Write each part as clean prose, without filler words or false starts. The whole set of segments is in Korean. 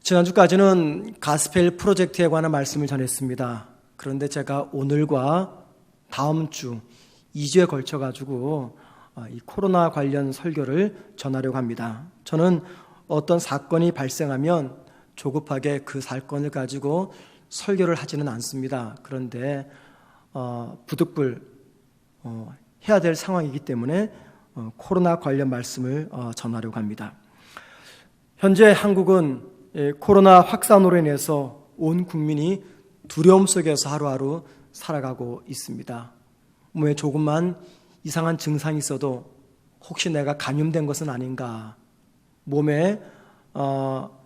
지난주까지는 가스펠 프로젝트에 관한 말씀을 전했습니다. 그런데 제가 오늘과 다음 주 2주에 걸쳐가지고 이 코로나 관련 설교를 전하려고 합니다. 저는 어떤 사건이 발생하면 조급하게 그 사건을 가지고 설교를 하지는 않습니다. 그런데 부득불 해야 될 상황이기 때문에 코로나 관련 말씀을 전하려고 합니다. 현재 한국은 코로나 확산으로 인해서 온 국민이 두려움 속에서 하루하루 살아가고 있습니다. 몸에 조금만 이상한 증상이 있어도 혹시 내가 감염된 것은 아닌가, 몸에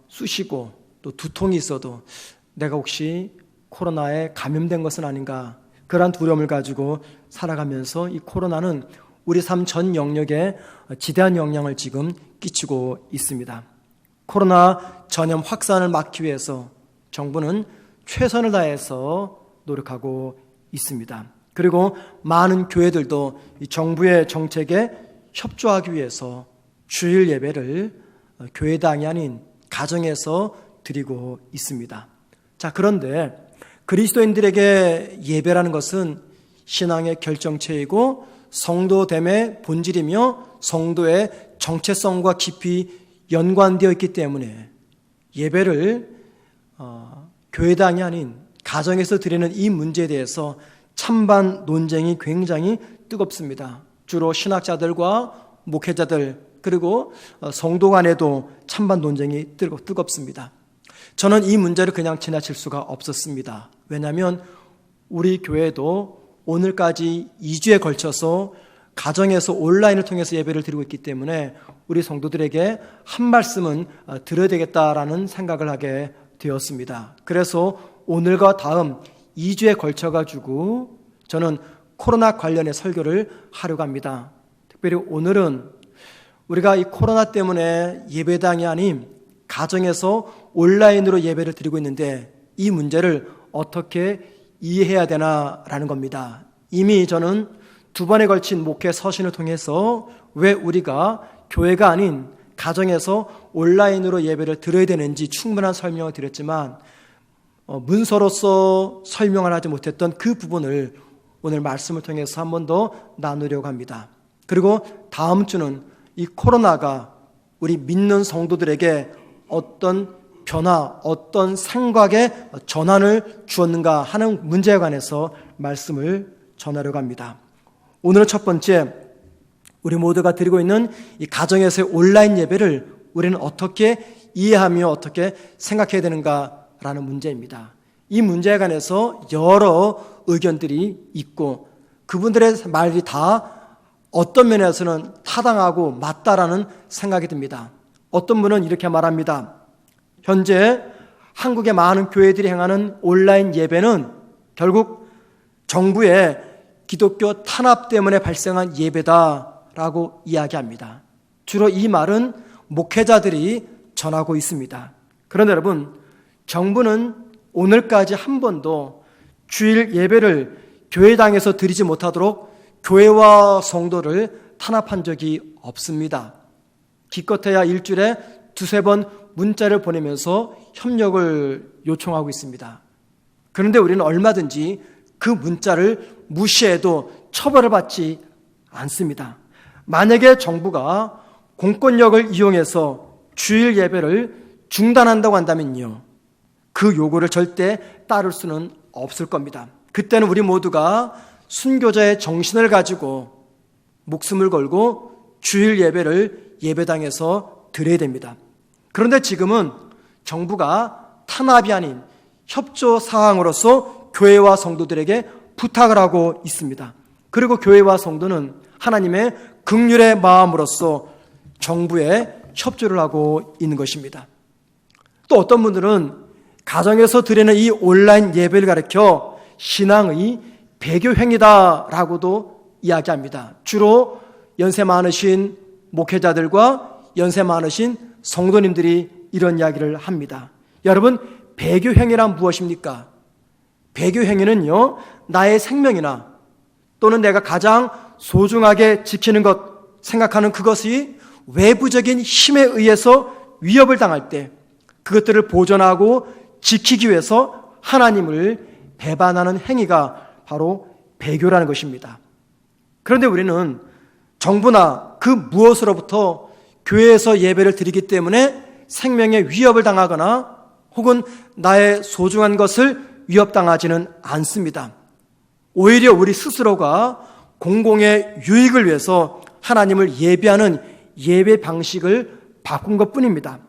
쑤시고 또 두통이 있어도 내가 혹시 코로나에 감염된 것은 아닌가, 그러한 두려움을 가지고 살아가면서 이 코로나는 우리 삶 전 영역에 지대한 영향을 지금 끼치고 있습니다. 코로나 전염 확산을 막기 위해서 정부는 최선을 다해서 노력하고 있습니다. 그리고 많은 교회들도 이 정부의 정책에 협조하기 위해서 주일 예배를 교회당이 아닌 가정에서 드리고 있습니다. 자, 그런데 그리스도인들에게 예배라는 것은 신앙의 결정체이고 성도됨의 본질이며 성도의 정체성과 깊이 연관되어 있기 때문에 예배를 교회당이 아닌 가정에서 드리는 이 문제에 대해서 찬반 논쟁이 굉장히 뜨겁습니다. 주로 신학자들과 목회자들 그리고 성도 간에도 찬반 논쟁이 뜨겁습니다. 저는 이 문제를 그냥 지나칠 수가 없었습니다. 왜냐하면 우리 교회도 오늘까지 2주에 걸쳐서 가정에서 온라인을 통해서 예배를 드리고 있기 때문에 우리 성도들에게 한 말씀은 드려야 되겠다라는 생각을 하게 되었습니다. 그래서 오늘과 다음 2주에 걸쳐가지고 저는 코로나 관련의 설교를 하려고 합니다. 특별히 오늘은 우리가 이 코로나 때문에 예배당이 아닌 가정에서 온라인으로 예배를 드리고 있는데 이 문제를 어떻게 이해해야 되나라는 겁니다. 이미 저는 2번에 걸친 목회 서신을 통해서 왜 우리가 교회가 아닌 가정에서 온라인으로 예배를 드려야 되는지 충분한 설명을 드렸지만 문서로서 설명을 하지 못했던 그 부분을 오늘 말씀을 통해서 한 번 더 나누려고 합니다. 그리고 다음 주는 이 코로나가 우리 믿는 성도들에게 어떤 변화, 어떤 생각의 전환을 주었는가 하는 문제에 관해서 말씀을 전하려고 합니다. 오늘은 첫 번째, 우리 모두가 드리고 있는 이 가정에서의 온라인 예배를 우리는 어떻게 이해하며 어떻게 생각해야 되는가라는 문제입니다. 이 문제에 관해서 여러 의견들이 있고 그분들의 말이 다 어떤 면에서는 타당하고 맞다라는 생각이 듭니다. 어떤 분은 이렇게 말합니다. 현재 한국의 많은 교회들이 행하는 온라인 예배는 결국 정부의 기독교 탄압 때문에 발생한 예배다라고 이야기합니다. 주로 이 말은 목회자들이 전하고 있습니다. 그런데 여러분, 정부는 오늘까지 한 번도 주일 예배를 교회당에서 드리지 못하도록 교회와 성도를 탄압한 적이 없습니다. 기껏해야 일주일에 2-3번 문자를 보내면서 협력을 요청하고 있습니다. 그런데 우리는 얼마든지 그 문자를 무시해도 처벌을 받지 않습니다. 만약에 정부가 공권력을 이용해서 주일 예배를 중단한다고 한다면요, 그 요구를 절대 따를 수는 없을 겁니다. 그때는 우리 모두가 순교자의 정신을 가지고 목숨을 걸고 주일 예배를 예배당에서 드려야 됩니다. 그런데 지금은 정부가 탄압이 아닌 협조 사항으로서 교회와 성도들에게 부탁을 하고 있습니다. 그리고 교회와 성도는 하나님의 긍휼의 마음으로서 정부에 협조를 하고 있는 것입니다. 또 어떤 분들은 가정에서 드리는 이 온라인 예배를 가리켜 신앙의 배교행위다라고도 이야기합니다. 주로 연세 많으신 목회자들과 연세 많으신 성도님들이 이런 이야기를 합니다. 여러분, 배교행위란 무엇입니까? 배교행위는요, 나의 생명이나 또는 내가 가장 소중하게 지키는 것, 생각하는 그것이 외부적인 힘에 의해서 위협을 당할 때, 그것들을 보존하고 지키기 위해서 하나님을 배반하는 행위가 바로 배교라는 것입니다. 그런데 우리는 정부나 그 무엇으로부터 교회에서 예배를 드리기 때문에 생명에 위협을 당하거나 혹은 나의 소중한 것을 위협당하지는 않습니다. 오히려 우리 스스로가 공공의 유익을 위해서 하나님을 예배하는 예배 방식을 바꾼 것뿐입니다.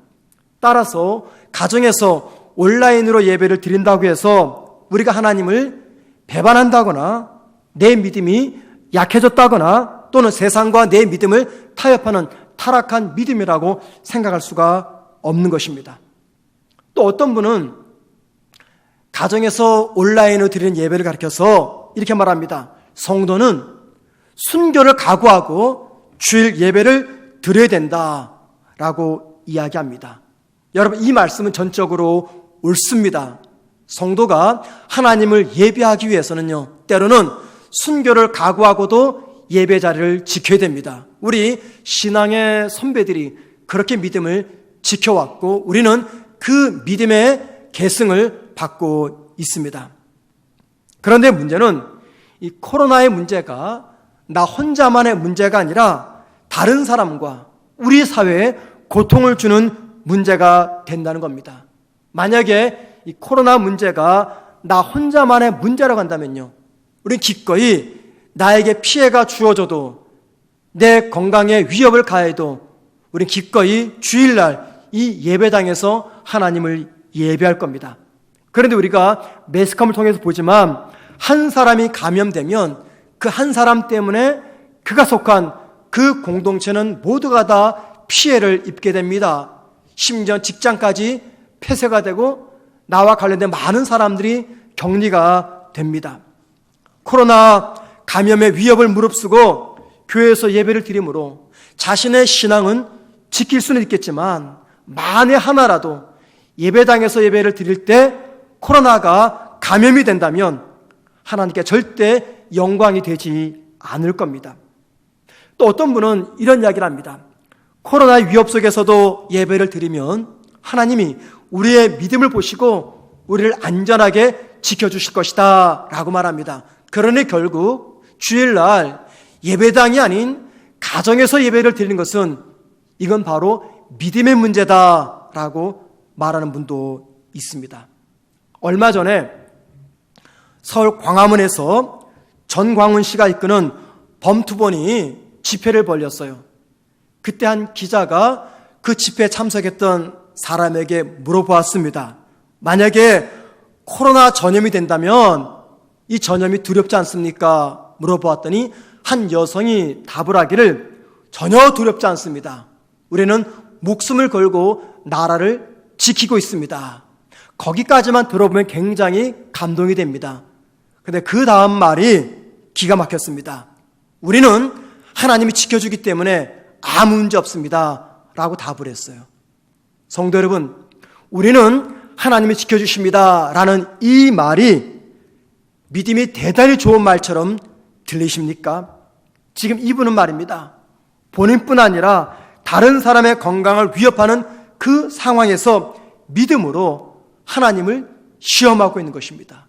따라서 가정에서 온라인으로 예배를 드린다고 해서 우리가 하나님을 배반한다거나 내 믿음이 약해졌다거나 또는 세상과 내 믿음을 타협하는 타락한 믿음이라고 생각할 수가 없는 것입니다. 또 어떤 분은 가정에서 온라인으로 드리는 예배를 가르쳐서 이렇게 말합니다. 성도는 순교를 각오하고 주일 예배를 드려야 된다라고 이야기합니다. 여러분, 이 말씀은 전적으로 옳습니다. 성도가 하나님을 예배하기 위해서는요, 때로는 순교를 각오하고도 예배 자리를 지켜야 됩니다. 우리 신앙의 선배들이 그렇게 믿음을 지켜왔고 우리는 그 믿음의 계승을 받고 있습니다. 그런데 문제는 이 코로나의 문제가 나 혼자만의 문제가 아니라 다른 사람과 우리 사회에 고통을 주는 문제가 된다는 겁니다. 만약에 이 코로나 문제가 나 혼자만의 문제라고 한다면요, 우리는 기꺼이 나에게 피해가 주어져도 내 건강에 위협을 가해도 우리는 기꺼이 주일날 이 예배당에서 하나님을 예배할 겁니다. 그런데 우리가 매스컴을 통해서 보지만 한 사람이 감염되면 그 한 사람 때문에 그가 속한 그 공동체는 모두가 다 피해를 입게 됩니다. 심지어 직장까지 폐쇄가 되고 나와 관련된 많은 사람들이 격리가 됩니다. 코로나 감염의 위협을 무릅쓰고 교회에서 예배를 드림으로 자신의 신앙은 지킬 수는 있겠지만 만에 하나라도 예배당에서 예배를 드릴 때 코로나가 감염이 된다면 하나님께 절대 영광이 되지 않을 겁니다. 또 어떤 분은 이런 이야기를 합니다. 코로나의 위협 속에서도 예배를 드리면 하나님이 우리의 믿음을 보시고 우리를 안전하게 지켜주실 것이다 라고 말합니다. 그러니 결국 주일날 예배당이 아닌 가정에서 예배를 드리는 것은 이건 바로 믿음의 문제다라고 말하는 분도 있습니다. 얼마 전에 서울 광화문에서 전광훈 씨가 이끄는 범투본이 집회를 벌였어요. 그때 한 기자가 그 집회에 참석했던 사람에게 물어보았습니다. 만약에 코로나 전염이 된다면 이 전염이 두렵지 않습니까? 물어보았더니 한 여성이 답을 하기를 전혀 두렵지 않습니다. 우리는 목숨을 걸고 나라를 지키고 있습니다. 거기까지만 들어보면 굉장히 감동이 됩니다. 근데 그 다음 말이 기가 막혔습니다. 우리는 하나님이 지켜주기 때문에 아무 문제 없습니다 라고 답을 했어요. 성도 여러분, 우리는 하나님이 지켜주십니다 라는 이 말이 믿음이 대단히 좋은 말처럼 들리십니까? 지금 이분은 말입니다. 본인뿐 아니라 다른 사람의 건강을 위협하는 그 상황에서 믿음으로 하나님을 시험하고 있는 것입니다.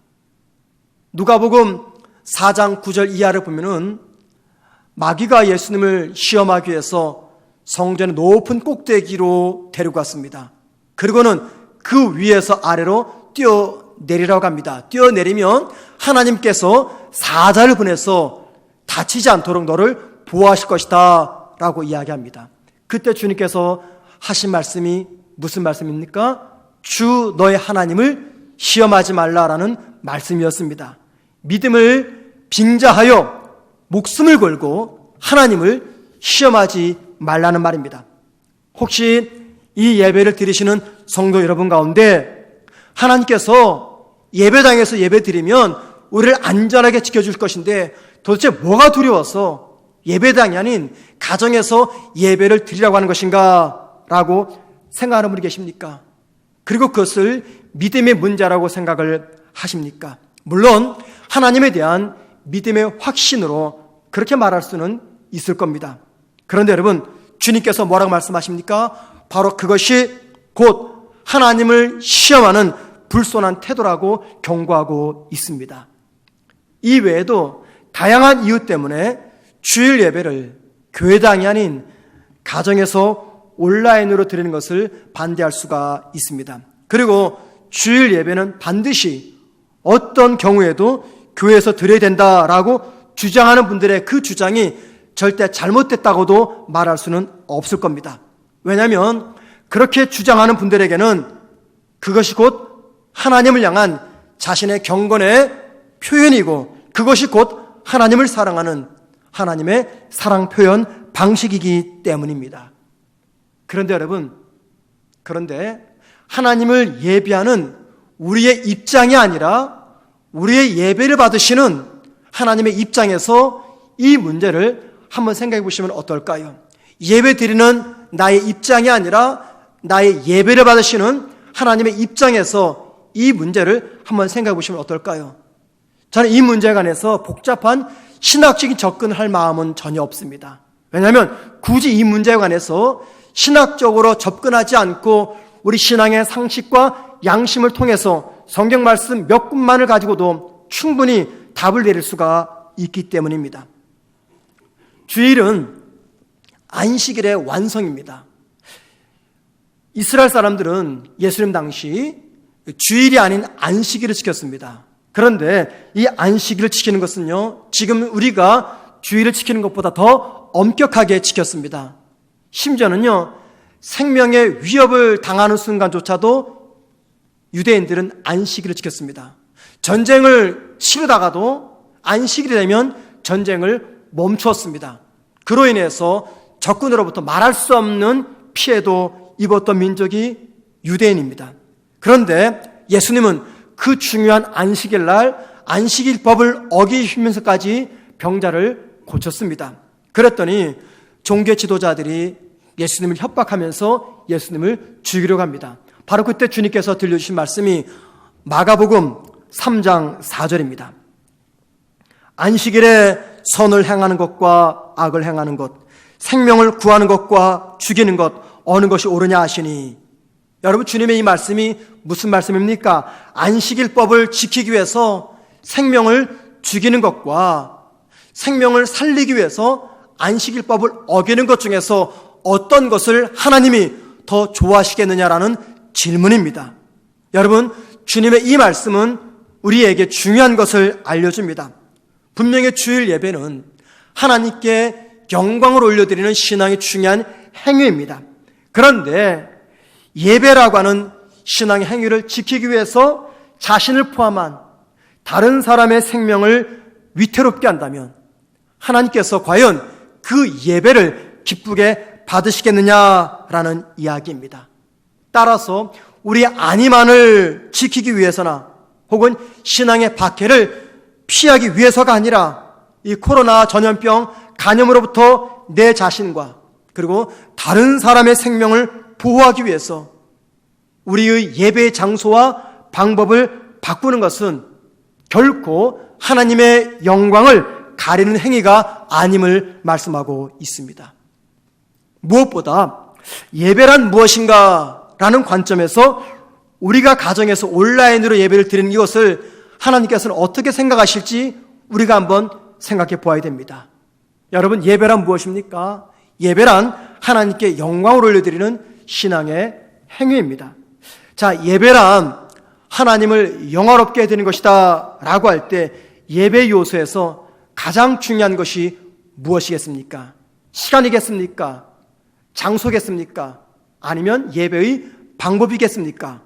누가복음 4장 9절 이하를 보면은 마귀가 예수님을 시험하기 위해서 성전의 높은 꼭대기로 데리고 갔습니다. 그리고는 그 위에서 아래로 뛰어내리라고 합니다. 뛰어내리면 하나님께서 사자를 보내서 다치지 않도록 너를 보호하실 것이다 라고 이야기합니다. 그때 주님께서 하신 말씀이 무슨 말씀입니까? 주 너의 하나님을 시험하지 말라라는 말씀이었습니다. 믿음을 빙자하여 목숨을 걸고 하나님을 시험하지 말라는 말입니다. 혹시 이 예배를 드리시는 성도 여러분 가운데 하나님께서 예배당에서 예배 드리면 우리를 안전하게 지켜줄 것인데 도대체 뭐가 두려워서 예배당이 아닌 가정에서 예배를 드리라고 하는 것인가 라고 생각하는 분이 계십니까? 그리고 그것을 믿음의 문제라고 생각을 하십니까? 물론 하나님에 대한 믿음의 확신으로 그렇게 말할 수는 있을 겁니다. 그런데 여러분, 주님께서 뭐라고 말씀하십니까? 바로 그것이 곧 하나님을 시험하는 불손한 태도라고 경고하고 있습니다. 이 외에도 다양한 이유 때문에 주일 예배를 교회당이 아닌 가정에서 온라인으로 드리는 것을 반대할 수가 있습니다. 그리고 주일 예배는 반드시 어떤 경우에도 교회에서 드려야 된다라고 주장하는 분들의 그 주장이 절대 잘못됐다고도 말할 수는 없을 겁니다. 왜냐하면 그렇게 주장하는 분들에게는 그것이 곧 하나님을 향한 자신의 경건의 표현이고 그것이 곧 하나님을 사랑하는 하나님의 사랑 표현 방식이기 때문입니다. 그런데 여러분, 하나님을 예배하는 우리의 입장이 아니라 우리의 예배를 받으시는 하나님의 입장에서 이 문제를 한번 생각해 보시면 어떨까요? 예배 드리는 나의 입장이 아니라 나의 예배를 받으시는 하나님의 입장에서 이 문제를 한번 생각해 보시면 어떨까요? 저는 이 문제에 관해서 복잡한 신학적인 접근을 할 마음은 전혀 없습니다. 왜냐하면 굳이 이 문제에 관해서 신학적으로 접근하지 않고 우리 신앙의 상식과 양심을 통해서 성경 말씀 몇 군만을 가지고도 충분히 답을 내릴 수가 있기 때문입니다. 주일은 안식일의 완성입니다. 이스라엘 사람들은 예수님 당시 주일이 아닌 안식일을 지켰습니다. 그런데 이 안식일을 지키는 것은요, 지금 우리가 주일을 지키는 것보다 더 엄격하게 지켰습니다. 심지어는요, 생명의 위협을 당하는 순간조차도 유대인들은 안식일을 지켰습니다. 전쟁을 치르다가도 안식일이 되면 전쟁을 멈추었습니다. 그로 인해서 적군으로부터 말할 수 없는 피해도 입었던 민족이 유대인입니다. 그런데 예수님은 그 중요한 안식일 날 안식일법을 어기면서까지 병자를 고쳤습니다. 그랬더니 종교 지도자들이 예수님을 협박하면서 예수님을 죽이려고 합니다. 바로 그때 주님께서 들려주신 말씀이 마가복음 3장 4절입니다. 안식일에 선을 행하는 것과 악을 행하는 것, 생명을 구하는 것과 죽이는 것, 어느 것이 옳으냐 하시니. 여러분, 주님의 이 말씀이 무슨 말씀입니까? 안식일법을 지키기 위해서 생명을 죽이는 것과 생명을 살리기 위해서 안식일법을 어기는 것 중에서 어떤 것을 하나님이 더 좋아하시겠느냐라는 질문입니다. 여러분, 주님의 이 말씀은 우리에게 중요한 것을 알려줍니다. 분명히 주일 예배는 하나님께 영광을 올려드리는 신앙의 중요한 행위입니다. 그런데 예배라고 하는 신앙의 행위를 지키기 위해서 자신을 포함한 다른 사람의 생명을 위태롭게 한다면 하나님께서 과연 그 예배를 기쁘게 받으시겠느냐라는 이야기입니다. 따라서 우리 안위만을 지키기 위해서나 혹은 신앙의 박해를 피하기 위해서가 아니라 이 코로나 전염병 감염으로부터 내 자신과 그리고 다른 사람의 생명을 보호하기 위해서 우리의 예배의 장소와 방법을 바꾸는 것은 결코 하나님의 영광을 가리는 행위가 아님을 말씀하고 있습니다. 무엇보다 예배란 무엇인가 라는 관점에서 우리가 가정에서 온라인으로 예배를 드리는 이것을 하나님께서는 어떻게 생각하실지 우리가 한번 생각해 보아야 됩니다. 여러분, 예배란 무엇입니까? 예배란 하나님께 영광을 올려드리는 신앙의 행위입니다. 자, 예배란 하나님을 영화롭게 해드리는 것이다 라고 할 때 예배 요소에서 가장 중요한 것이 무엇이겠습니까? 시간이겠습니까? 장소겠습니까? 아니면 예배의 방법이겠습니까?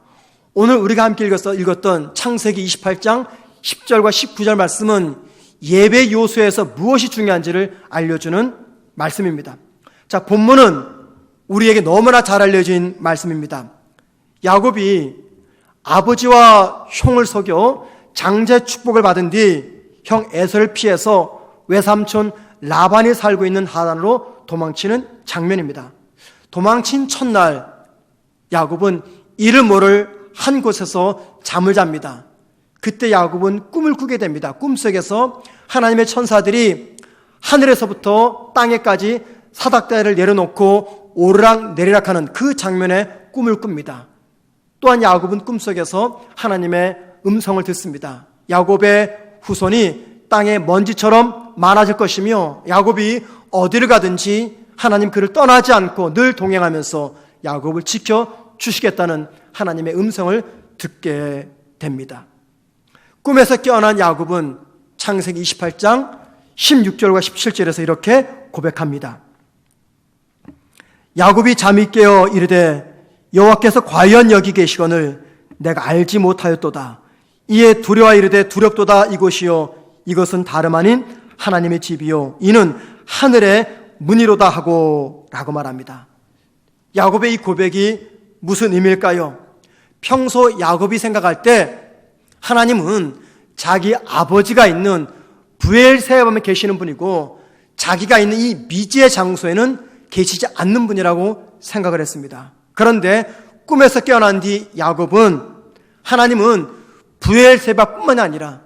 오늘 우리가 함께 읽었던 창세기 28장 10절과 19절 말씀은 예배 요소에서 무엇이 중요한지를 알려주는 말씀입니다. 자, 본문은 우리에게 너무나 잘 알려진 말씀입니다. 야곱이 아버지와 형을 속여 장제 축복을 받은 뒤 형 에서를 피해서 외삼촌 라반이 살고 있는 하란으로 도망치는 장면입니다. 도망친 첫날 야곱은 이를 모를 한 곳에서 잠을 잡니다. 그때 야곱은 꿈을 꾸게 됩니다. 꿈속에서 하나님의 천사들이 하늘에서부터 땅에까지 사닥다리를 내려놓고 오르락 내리락 하는 그 장면에 꿈을 꿉니다. 또한 야곱은 꿈속에서 하나님의 음성을 듣습니다. 야곱의 후손이 땅의 먼지처럼 많아질 것이며 야곱이 어디를 가든지 하나님 그를 떠나지 않고 늘 동행하면서 야곱을 지켜주시겠다는 하나님의 음성을 듣게 됩니다. 꿈에서 깨어난 야곱은 창세기 28장 16절과 17절에서 이렇게 고백합니다. 야곱이 잠이 깨어 이르되 여호와께서 과연 여기 계시거늘 내가 알지 못하였도다. 이에 두려워 이르되 두렵도다. 이곳이요 이것은 다름 아닌 하나님의 집이요 이는 하늘의 문이로다 하고 라고 말합니다. 야곱의 이 고백이 무슨 의미일까요? 평소 야곱이 생각할 때 하나님은 자기 아버지가 있는 브엘세바에 계시는 분이고 자기가 있는 이 미지의 장소에는 계시지 않는 분이라고 생각을 했습니다. 그런데 꿈에서 깨어난 뒤 야곱은 하나님은 브엘세바뿐만 아니라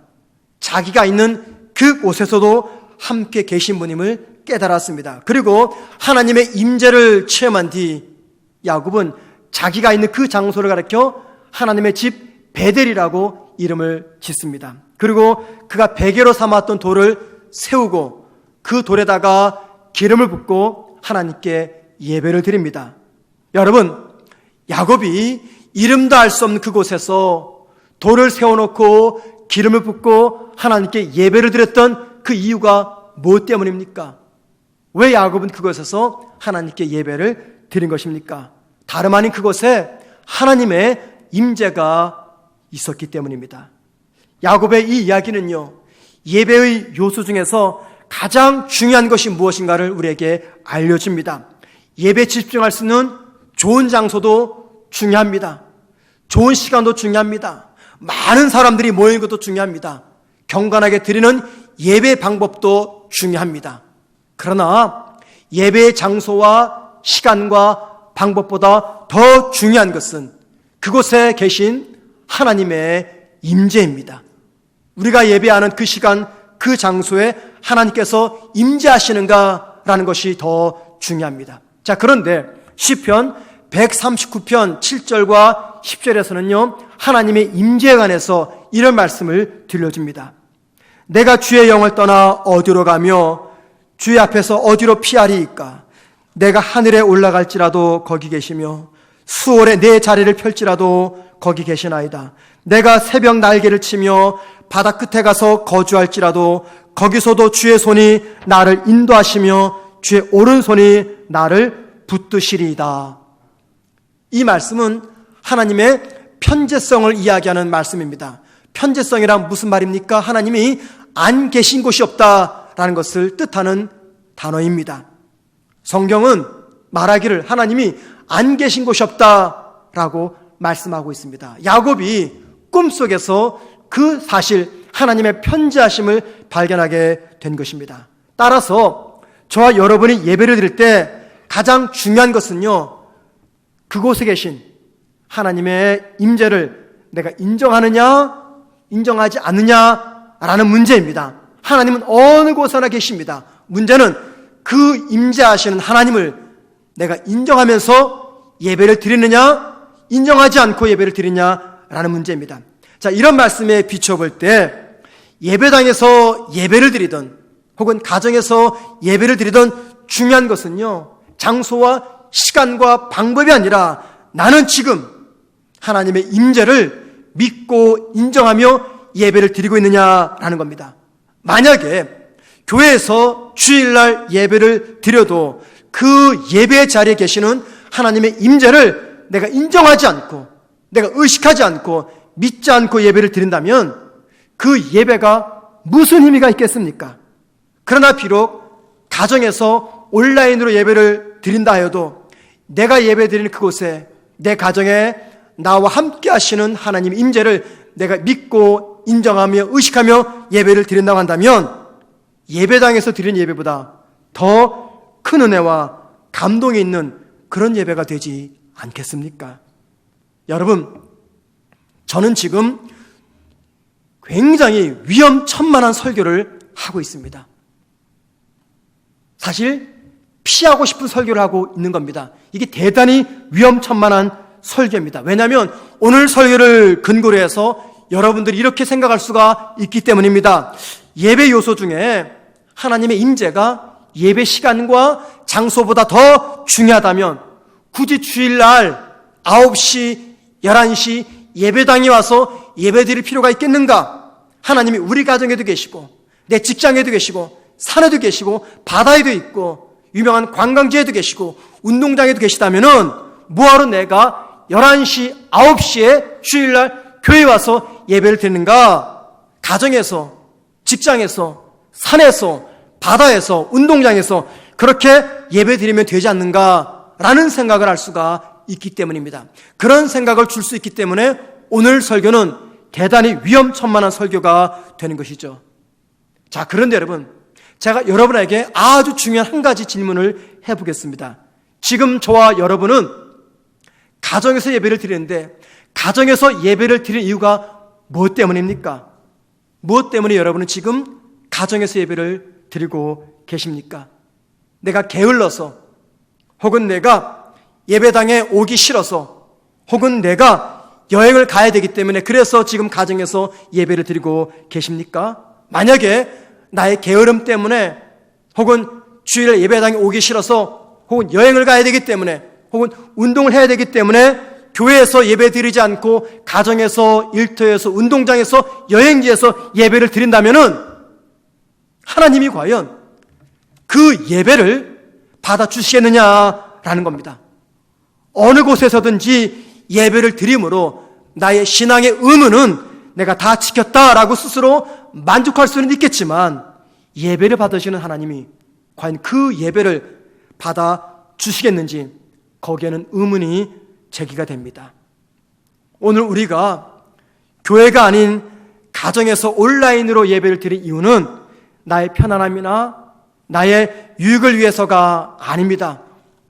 자기가 있는 그곳에서도 함께 계신 분임을 깨달았습니다. 그리고 하나님의 임재를 체험한 뒤 야곱은 자기가 있는 그 장소를 가리켜 하나님의 집 베델이라고 이름을 짓습니다. 그리고 그가 베개로 삼았던 돌을 세우고 그 돌에다가 기름을 붓고 하나님께 예배를 드립니다. 여러분, 야곱이 이름도 알 수 없는 그곳에서 돌을 세워놓고 기름을 붓고 하나님께 예배를 드렸던 그 이유가 무엇 때문입니까? 왜 야곱은 그곳에서 하나님께 예배를 드린 것입니까? 다름 아닌 그곳에 하나님의 임재가 있었기 때문입니다. 야곱의 이 이야기는요, 예배의 요소 중에서 가장 중요한 것이 무엇인가를 우리에게 알려줍니다. 예배에 집중할 수 있는 좋은 장소도 중요합니다. 좋은 시간도 중요합니다. 많은 사람들이 모이는 것도 중요합니다. 경건하게 드리는 예배 방법도 중요합니다. 그러나 예배의 장소와 시간과 방법보다 더 중요한 것은 그곳에 계신 하나님의 임재입니다. 우리가 예배하는 그 시간, 그 장소에 하나님께서 임재하시는가라는 것이 더 중요합니다. 자, 그런데 시편 139편 7절과 10절에서는요, 하나님의 임재에 관해서 이런 말씀을 들려줍니다. 내가 주의 영을 떠나 어디로 가며 주의 앞에서 어디로 피하리이까? 내가 하늘에 올라갈지라도 거기 계시며 수월에 내 자리를 펼지라도 거기 계시나이다. 내가 새벽 날개를 치며 바다 끝에 가서 거주할지라도 거기서도 주의 손이 나를 인도하시며 주의 오른손이 나를 붙드시리이다. 이 말씀은 하나님의 편재성을 이야기하는 말씀입니다. 편재성이란 무슨 말입니까? 하나님이 안 계신 곳이 없다라는 것을 뜻하는 단어입니다. 성경은 말하기를 하나님이 안 계신 곳이 없다라고 말씀하고 있습니다. 야곱이 꿈속에서 그 사실, 하나님의 편재하심을 발견하게 된 것입니다. 따라서 저와 여러분이 예배를 드릴 때 가장 중요한 것은요, 그곳에 계신 하나님의 임재를 내가 인정하느냐 인정하지 않느냐라는 문제입니다. 하나님은 어느 곳에나 계십니다. 문제는 그 임재하시는 하나님을 내가 인정하면서 예배를 드리느냐 인정하지 않고 예배를 드리냐라는 문제입니다. 자, 이런 말씀에 비춰볼 때 예배당에서 예배를 드리던 혹은 가정에서 예배를 드리던 중요한 것은요, 장소와 시간과 방법이 아니라 나는 지금 하나님의 임재를 믿고 인정하며 예배를 드리고 있느냐라는 겁니다. 만약에 교회에서 주일날 예배를 드려도 그 예배 자리에 계시는 하나님의 임재를 내가 인정하지 않고 내가 의식하지 않고 믿지 않고 예배를 드린다면 그 예배가 무슨 의미가 있겠습니까? 그러나 비록 가정에서 온라인으로 예배를 드린다 해도 내가 예배 드리는 그곳에 내 가정에 나와 함께 하시는 하나님의 임재를 내가 믿고 인정하며 의식하며 예배를 드린다고 한다면 예배당에서 드리는 예배보다 더 큰 은혜와 감동이 있는 그런 예배가 되지 않겠습니까? 여러분, 저는 지금 굉장히 위험천만한 설교를 하고 있습니다. 사실 피하고 싶은 설교를 하고 있는 겁니다. 이게 대단히 위험천만한 설교입니다. 왜냐하면 오늘 설교를 근거로 해서 여러분들이 이렇게 생각할 수가 있기 때문입니다. 예배 요소 중에 하나님의 임재가 예배 시간과 장소보다 더 중요하다면 굳이 주일날 9시, 11시 예배당에 와서 예배 드릴 필요가 있겠는가? 하나님이 우리 가정에도 계시고 내 직장에도 계시고 산에도 계시고 바다에도 있고 유명한 관광지에도 계시고 운동장에도 계시다면은 뭐하러 내가 11시, 9시에 주일날 교회에 와서 예배를 드리는가? 가정에서, 직장에서, 산에서, 바다에서, 운동장에서 그렇게 예배 드리면 되지 않는가라는 생각을 할 수가 있기 때문입니다. 그런 생각을 줄 수 있기 때문에 오늘 설교는 대단히 위험천만한 설교가 되는 것이죠. 자, 그런데 여러분, 제가 여러분에게 아주 중요한 한 가지 질문을 해보겠습니다. 지금 저와 여러분은 가정에서 예배를 드리는데 가정에서 예배를 드릴 이유가 무엇 때문입니까? 무엇 때문에 여러분은 지금 가정에서 예배를 드리고 계십니까? 내가 게을러서, 혹은 내가 예배당에 오기 싫어서, 혹은 내가 여행을 가야 되기 때문에 그래서 지금 가정에서 예배를 드리고 계십니까? 만약에 나의 게으름 때문에, 혹은 주일에 예배당에 오기 싫어서, 혹은 여행을 가야 되기 때문에, 혹은 운동을 해야 되기 때문에 교회에서 예배 드리지 않고 가정에서, 일터에서, 운동장에서, 여행지에서 예배를 드린다면은 하나님이 과연 그 예배를 받아주시겠느냐라는 겁니다. 어느 곳에서든지 예배를 드림으로 나의 신앙의 의무는 내가 다 지켰다라고 스스로 만족할 수는 있겠지만 예배를 받으시는 하나님이 과연 그 예배를 받아주시겠는지 거기에는 의문이 제기가 됩니다. 오늘 우리가 교회가 아닌 가정에서 온라인으로 예배를 드릴 이유는 나의 편안함이나 나의 유익을 위해서가 아닙니다.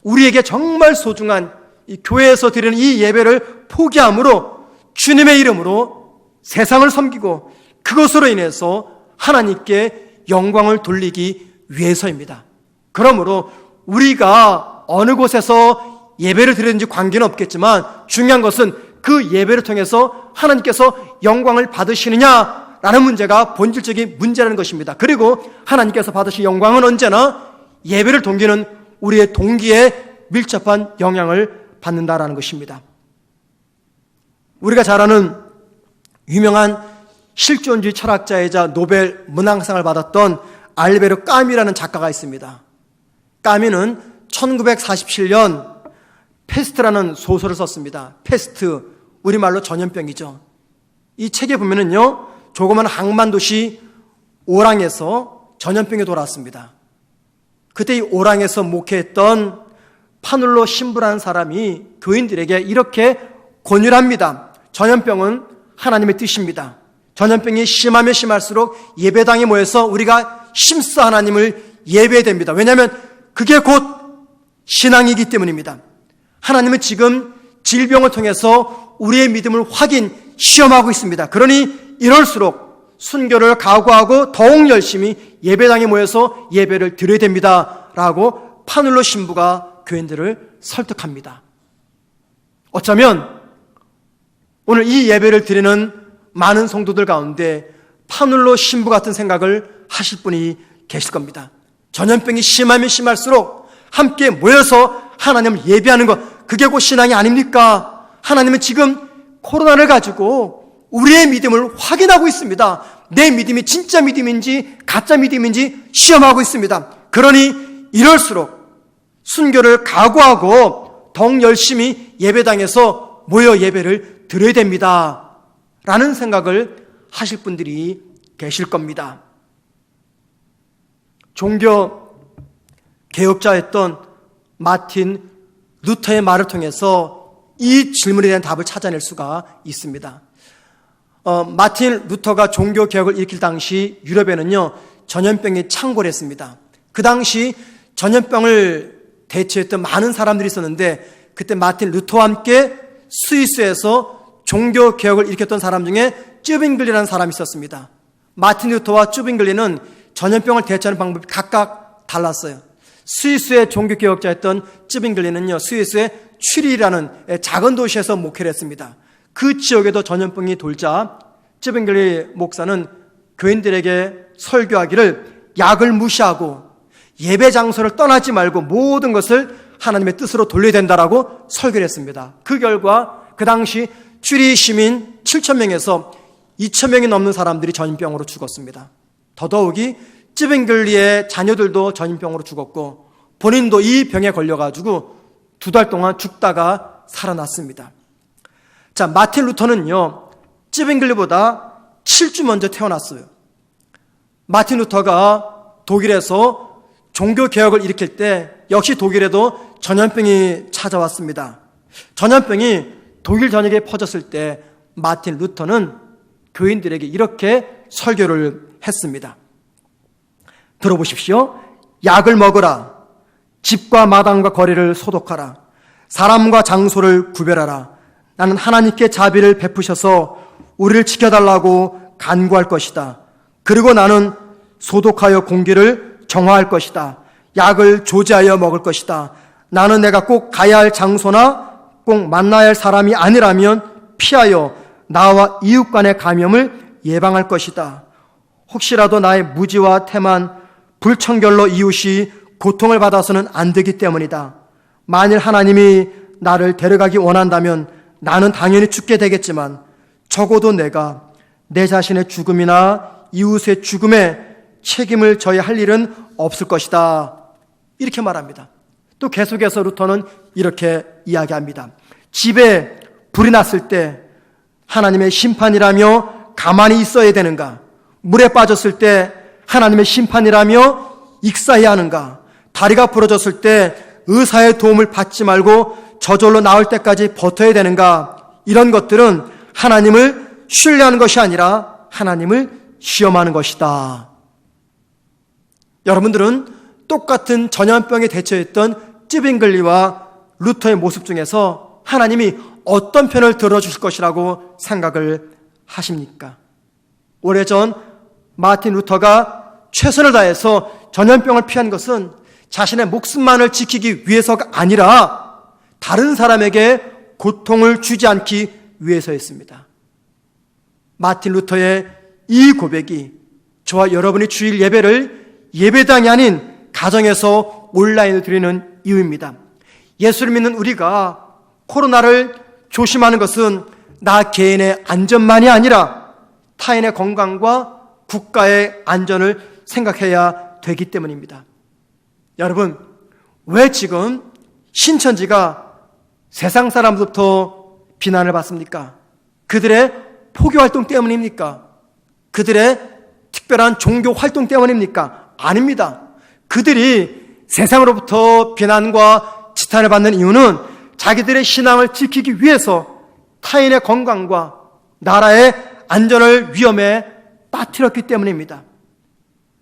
우리에게 정말 소중한 이 교회에서 드리는 이 예배를 포기함으로 주님의 이름으로 세상을 섬기고 그것으로 인해서 하나님께 영광을 돌리기 위해서입니다. 그러므로 우리가 어느 곳에서 예배를 드리는지 관계는 없겠지만 중요한 것은 그 예배를 통해서 하나님께서 영광을 받으시느냐라는 문제가 본질적인 문제라는 것입니다. 그리고 하나님께서 받으신 영광은 언제나 예배를 동기는 우리의 동기에 밀접한 영향을 받는다라는 것입니다. 우리가 잘 아는 유명한 실존주의 철학자이자 노벨 문학상을 받았던 알베르 까뮈라는 작가가 있습니다. 까뮈는 1947년 페스트라는 소설을 썼습니다. 페스트, 우리말로 전염병이죠. 이 책에 보면은요, 조그만 항만 도시 오랑에서 전염병이 돌아왔습니다. 그때 이 오랑에서 목회했던 파눌로 신부라는 사람이 교인들에게 이렇게 권유를 합니다. 전염병은 하나님의 뜻입니다. 전염병이 심하면 심할수록 예배당에 모여서 우리가 심사 하나님을 예배해야 됩니다. 왜냐하면 그게 곧 신앙이기 때문입니다. 하나님은 지금 질병을 통해서 우리의 믿음을 시험하고 있습니다. 그러니 이럴수록 순교를 각오하고 더욱 열심히 예배당에 모여서 예배를 드려야 됩니다. 라고 파눌로 신부가 교인들을 설득합니다. 어쩌면 오늘 이 예배를 드리는 많은 성도들 가운데 파눌로 신부 같은 생각을 하실 분이 계실 겁니다. 전염병이 심하면 심할수록 함께 모여서 하나님을 예배하는 것, 그게 곧 신앙이 아닙니까? 하나님은 지금 코로나를 가지고 우리의 믿음을 확인하고 있습니다. 내 믿음이 진짜 믿음인지 가짜 믿음인지 시험하고 있습니다. 그러니 이럴수록 순교를 각오하고 더욱 열심히 예배당에서 모여 예배를 드려야 됩니다. 라는 생각을 하실 분들이 계실 겁니다. 종교 개혁자였던 마틴 루터의 말을 통해서 이 질문에 대한 답을 찾아낼 수가 있습니다. 마틴 루터가 종교 개혁을 일으킬 당시 유럽에는요, 전염병이 창궐했습니다. 그 당시 전염병을 대처했던 많은 사람들이 있었는데 그때 마틴 루터와 함께 스위스에서 종교 개혁을 일으켰던 사람 중에 쭈빙글리라는 사람이 있었습니다. 마틴 루터와 쭈빙글리는 전염병을 대처하는 방법이 각각 달랐어요. 스위스의 종교개혁자였던 쯔빙글리는요, 스위스의 취리라는 작은 도시에서 목회를 했습니다. 그 지역에도 전염병이 돌자 쯔빙글리 목사는 교인들에게 설교하기를 약을 무시하고 예배 장소를 떠나지 말고 모든 것을 하나님의 뜻으로 돌려야 된다라고 설교를 했습니다. 그 결과 그 당시 취리 시민 7,000명에서 2,000명이 넘는 사람들이 전염병으로 죽었습니다. 더더욱이 쯔빙글리의 자녀들도 전염병으로 죽었고 본인도 이 병에 걸려가지고 2달 동안 죽다가 살아났습니다. 자, 마틴 루터는요, 쯔빙글리보다 7주 먼저 태어났어요. 마틴 루터가 독일에서 종교개혁을 일으킬 때 역시 독일에도 전염병이 찾아왔습니다. 전염병이 독일 전역에 퍼졌을 때 마틴 루터는 교인들에게 이렇게 설교를 했습니다. 들어보십시오. 약을 먹으라. 집과 마당과 거리를 소독하라. 사람과 장소를 구별하라. 나는 하나님께 자비를 베푸셔서 우리를 지켜달라고 간구할 것이다. 그리고 나는 소독하여 공기를 정화할 것이다. 약을 조제하여 먹을 것이다. 나는 내가 꼭 가야 할 장소나 꼭 만나야 할 사람이 아니라면 피하여 나와 이웃 간의 감염을 예방할 것이다. 혹시라도 나의 무지와 태만, 불청결로 이웃이 고통을 받아서는 안 되기 때문이다. 만일 하나님이 나를 데려가기 원한다면 나는 당연히 죽게 되겠지만 적어도 내가 내 자신의 죽음이나 이웃의 죽음에 책임을 져야 할 일은 없을 것이다. 이렇게 말합니다. 또 계속해서 루터는 이렇게 이야기합니다. 집에 불이 났을 때 하나님의 심판이라며 가만히 있어야 되는가? 물에 빠졌을 때 하나님의 심판이라며 익사해야 하는가? 다리가 부러졌을 때 의사의 도움을 받지 말고 저절로 나을 때까지 버텨야 되는가? 이런 것들은 하나님을 신뢰하는 것이 아니라 하나님을 시험하는 것이다. 여러분들은 똑같은 전염병에 대처했던 쯔빙글리와 루터의 모습 중에서 하나님이 어떤 편을 들어주실 것이라고 생각을 하십니까? 오래전 마틴 루터가 최선을 다해서 전염병을 피한 것은 자신의 목숨만을 지키기 위해서가 아니라 다른 사람에게 고통을 주지 않기 위해서였습니다. 마틴 루터의 이 고백이 저와 여러분이 주일 예배를 예배당이 아닌 가정에서 온라인으로 드리는 이유입니다. 예수를 믿는 우리가 코로나를 조심하는 것은 나 개인의 안전만이 아니라 타인의 건강과 국가의 안전을 생각해야 되기 때문입니다. 여러분, 왜 지금 신천지가 세상 사람들부터 비난을 받습니까? 그들의 포교 활동 때문입니까? 그들의 특별한 종교 활동 때문입니까? 아닙니다. 그들이 세상으로부터 비난과 지탄을 받는 이유는 자기들의 신앙을 지키기 위해서 타인의 건강과 나라의 안전을 위험에 빠뜨렸기 때문입니다.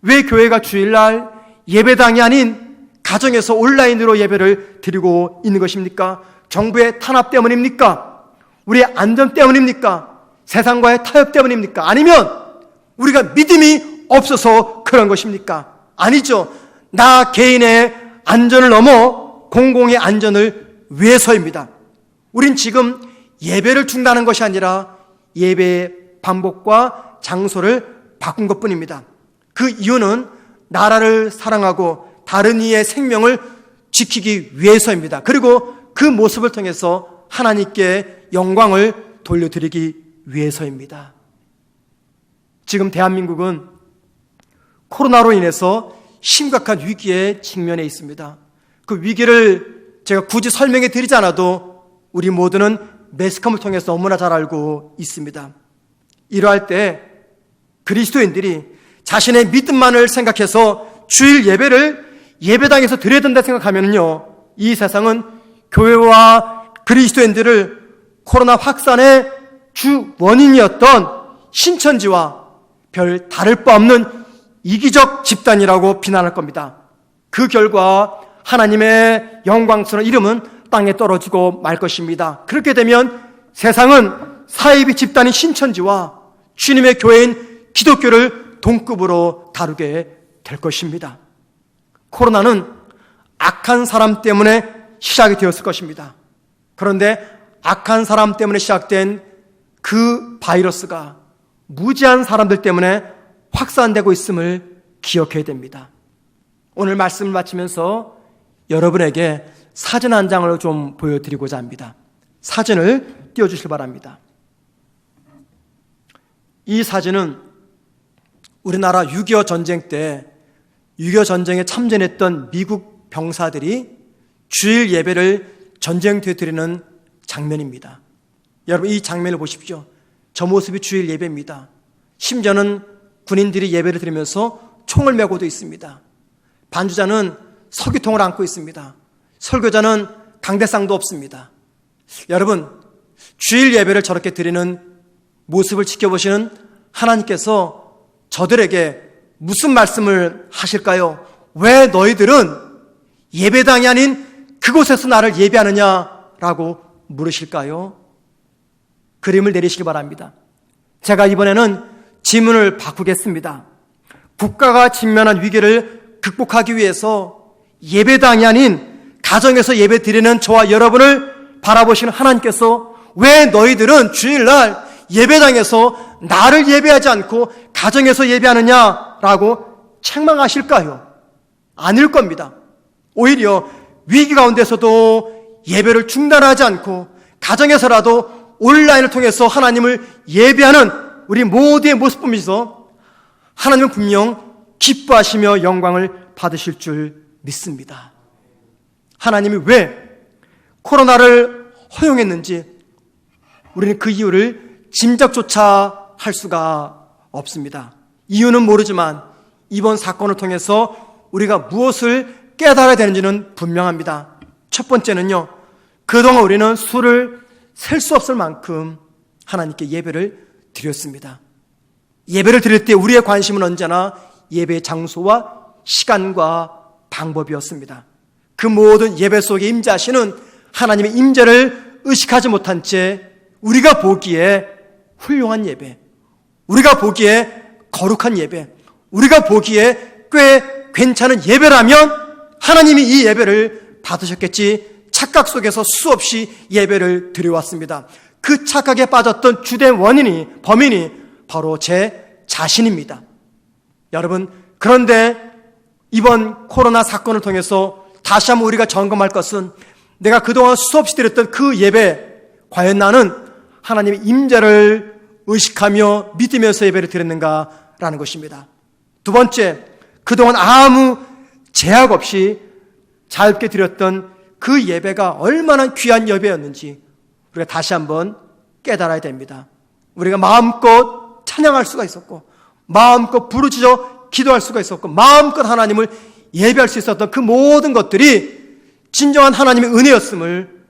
왜 교회가 주일날 예배당이 아닌 가정에서 온라인으로 예배를 드리고 있는 것입니까? 정부의 탄압 때문입니까? 우리의 안전 때문입니까? 세상과의 타협 때문입니까? 아니면 우리가 믿음이 없어서 그런 것입니까? 아니죠. 나 개인의 안전을 넘어 공공의 안전을 위해서입니다. 우린 지금 예배를 중단한 것이 아니라 예배의 방법과 장소를 바꾼 것뿐입니다. 그 이유는 나라를 사랑하고 다른 이의 생명을 지키기 위해서입니다. 그리고 그 모습을 통해서 하나님께 영광을 돌려드리기 위해서입니다. 지금 대한민국은 코로나로 인해서 심각한 위기에 직면해 있습니다. 그 위기를 제가 굳이 설명해 드리지 않아도 우리 모두는 매스컴을 통해서 너무나 잘 알고 있습니다. 이러할 때 그리스도인들이 자신의 믿음만을 생각해서 주일 예배를 예배당에서 드려야 된다 생각하면요, 이 세상은 교회와 그리스도인들을 코로나 확산의 주 원인이었던 신천지와 별 다를 바 없는 이기적 집단이라고 비난할 겁니다. 그 결과 하나님의 영광스러운 이름은 땅에 떨어지고 말 것입니다. 그렇게 되면 세상은 사이비 집단인 신천지와 주님의 교회인 기독교를 동급으로 다루게 될 것입니다. 코로나는 악한 사람 때문에 시작이 되었을 것입니다. 그런데 악한 사람 때문에 시작된 그 바이러스가 무지한 사람들 때문에 확산되고 있음을 기억해야 됩니다. 오늘 말씀을 마치면서 여러분에게 사진 한 장을 좀 보여드리고자 합니다. 사진을 띄워주시기 바랍니다. 이 사진은 우리나라 6.25 전쟁 때 6.25 전쟁에 참전했던 미국 병사들이 주일 예배를 전쟁터에 드리는 장면입니다. 여러분, 이 장면을 보십시오. 저 모습이 주일 예배입니다. 심지어는 군인들이 예배를 드리면서 총을 메고도 있습니다. 반주자는 서기통을 안고 있습니다. 설교자는 강대상도 없습니다. 여러분, 주일 예배를 저렇게 드리는 모습을 지켜보시는 하나님께서 저들에게 무슨 말씀을 하실까요? 왜 너희들은 예배당이 아닌 그곳에서 나를 예배하느냐라고 물으실까요? 그림을 내리시기 바랍니다. 제가 이번에는 질문을 바꾸겠습니다. 국가가 직면한 위기를 극복하기 위해서 예배당이 아닌 가정에서 예배 드리는 저와 여러분을 바라보시는 하나님께서 왜 너희들은 주일날 예배당에서 나를 예배하지 않고 가정에서 예배하느냐라고 책망하실까요? 아닐 겁니다. 오히려 위기 가운데서도 예배를 중단하지 않고 가정에서라도 온라인을 통해서 하나님을 예배하는 우리 모두의 모습 보면서 하나님은 분명 기뻐하시며 영광을 받으실 줄 믿습니다. 하나님이 왜 코로나를 허용했는지 우리는 그 이유를 짐작조차 할 수가 없습니다. 이유는 모르지만 이번 사건을 통해서 우리가 무엇을 깨달아야 되는지는 분명합니다. 첫 번째는요, 그동안 우리는 수를 셀 수 없을 만큼 하나님께 예배를 드렸습니다. 예배를 드릴 때 우리의 관심은 언제나 예배의 장소와 시간과 방법이었습니다. 그 모든 예배 속에 임재하시는 하나님의 임재를 의식하지 못한 채 우리가 보기에 훌륭한 예배, 우리가 보기에 거룩한 예배, 우리가 보기에 꽤 괜찮은 예배라면 하나님이 이 예배를 받으셨겠지 착각 속에서 수없이 예배를 드려왔습니다. 그 착각에 빠졌던 주된 범인이 바로 제 자신입니다. 여러분, 그런데 이번 코로나 사건을 통해서 다시 한번 우리가 점검할 것은 내가 그동안 수없이 드렸던 그 예배, 과연 나는 하나님의 임재를 의식하며 믿으면서 예배를 드렸는가라는 것입니다. 두 번째, 그동안 아무 제약 없이 짧게 드렸던 그 예배가 얼마나 귀한 예배였는지 우리가 다시 한번 깨달아야 됩니다. 우리가 마음껏 찬양할 수가 있었고 마음껏 부르짖어 기도할 수가 있었고 마음껏 하나님을 예배할 수 있었던 그 모든 것들이 진정한 하나님의 은혜였음을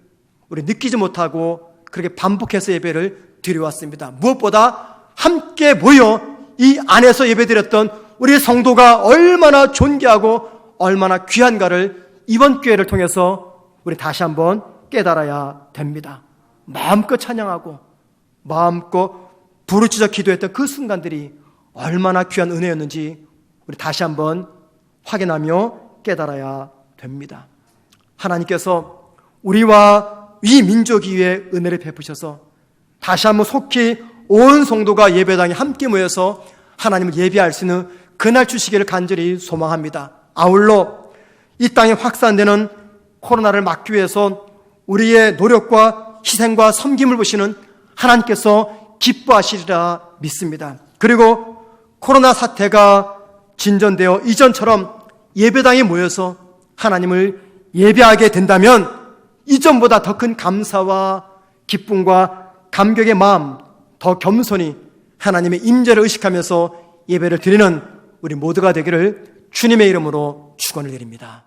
우리 느끼지 못하고 그렇게 반복해서 예배를 드려왔습니다. 무엇보다 함께 모여 이 안에서 예배드렸던 우리 성도가 얼마나 존귀하고 얼마나 귀한가를 이번 기회를 통해서 우리 다시 한번 깨달아야 됩니다. 마음껏 찬양하고 마음껏 부르짖어 기도했던 그 순간들이 얼마나 귀한 은혜였는지 우리 다시 한번 확인하며 깨달아야 됩니다. 하나님께서 우리와 이 민족이 위해 은혜를 베푸셔서 다시 한번 속히 온 성도가 예배당에 함께 모여서 하나님을 예배할 수 있는 그날 주시기를 간절히 소망합니다. 아울러 이 땅에 확산되는 코로나를 막기 위해서 우리의 노력과 희생과 섬김을 보시는 하나님께서 기뻐하시리라 믿습니다. 그리고 코로나 사태가 진전되어 이전처럼 예배당에 모여서 하나님을 예배하게 된다면 이전보다 더 큰 감사와 기쁨과 감격의 마음, 더 겸손히 하나님의 임재를 의식하면서 예배를 드리는 우리 모두가 되기를 주님의 이름으로 축원을 드립니다.